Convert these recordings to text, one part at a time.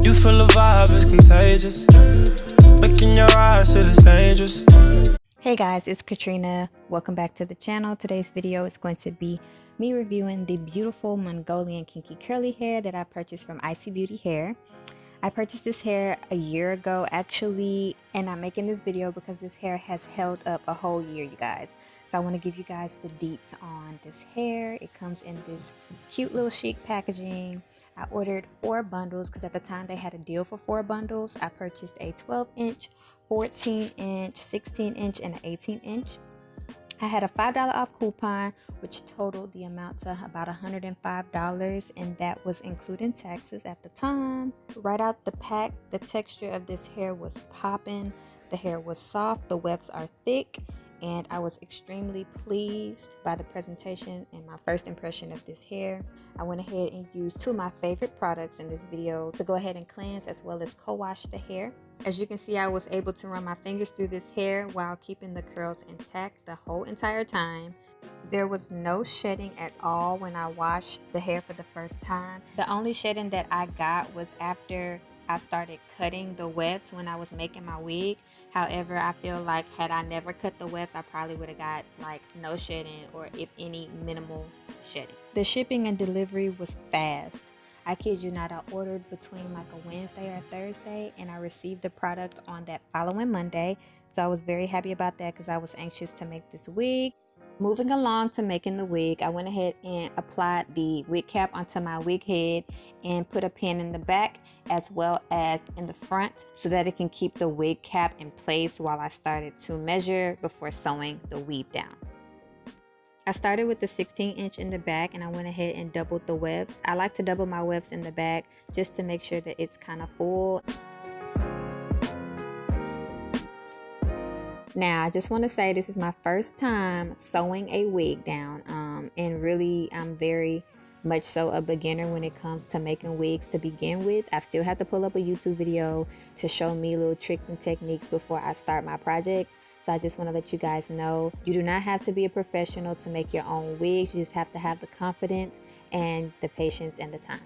You feel the vibe is contagious. Looking your eyes, shit is dangerous. Hey guys, it's Katrina. Welcome back to the channel. Today's video is going to be me reviewing the beautiful Mongolian Kinky Curly Hair that I purchased from ISEE Beauty Hair. I purchased this hair a year ago actually, and I'm making this video because this hair has held up a whole year, you guys. So I want to give you guys the deets on this hair. It comes in this cute little chic packaging. I ordered 4 bundles because at the time they had a deal for 4 bundles. I purchased a 12-inch, 14-inch, 16-inch, and an 18-inch. I had a $5 off coupon, which totaled the amount to about $105, and that was including taxes at the time. Right out the pack, the texture of this hair was popping. The hair was soft, the wefts are thick, and I was extremely pleased by the presentation and my first impression of this hair. I went ahead and used 2 of my favorite products in this video to go ahead and cleanse as well as co-wash the hair. As you can see, I was able to run my fingers through this hair while keeping the curls intact the whole entire time. There was no shedding at all when I washed the hair for the first time. The only shedding that I got was after I started cutting the wefts when I was making my wig. However, I feel like had I never cut the wefts, I probably would have got like no shedding, or if any, minimal shedding. The shipping and delivery was fast. I kid you not, I ordered between like a Wednesday or Thursday, and I received the product on that following Monday. So I was very happy about that because I was anxious to make this wig. Moving along to making the wig, I went ahead and applied the wig cap onto my wig head and put a pin in the back as well as in the front so that it can keep the wig cap in place while I started to measure before sewing the weave down. I started with the 16-inch in the back, and I went ahead and doubled the wefts. I like to double my wefts in the back just to make sure that it's kind of full. Now, I just want to say this is my first time sewing a wig down, and really I'm very much so a beginner when it comes to making wigs to begin with. I still have to pull up a YouTube video to show me little tricks and techniques before I start my projects. So I just want to let you guys know, you do not have to be a professional to make your own wigs. You just have to have the confidence and the patience and the time.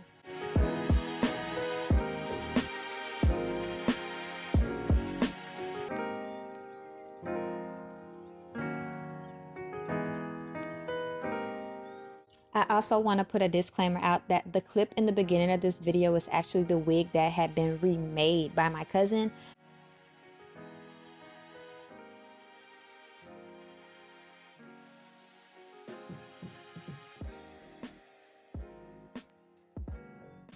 I also want to put a disclaimer out that the clip in the beginning of this video is actually the wig that had been remade by my cousin.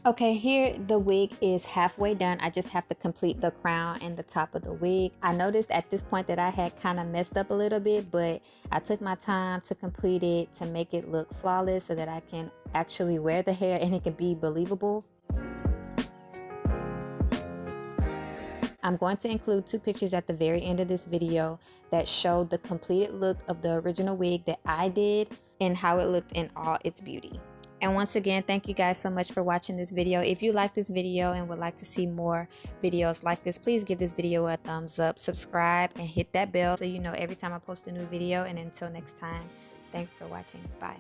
Okay, here the wig is halfway done. I just have to complete the crown and the top of the wig. I noticed at this point that I had kind of messed up a little bit, but I took my time to complete it to make it look flawless so that I can actually wear the hair and it can be believable. I'm going to include 2 pictures at the very end of this video that show the completed look of the original wig that I did and how it looked in all its beauty. And once again, thank you guys so much for watching this video. If you like this video and would like to see more videos like this, please give this video a thumbs up, subscribe, and hit that bell so you know every time I post a new video. And until next time, thanks for watching. Bye.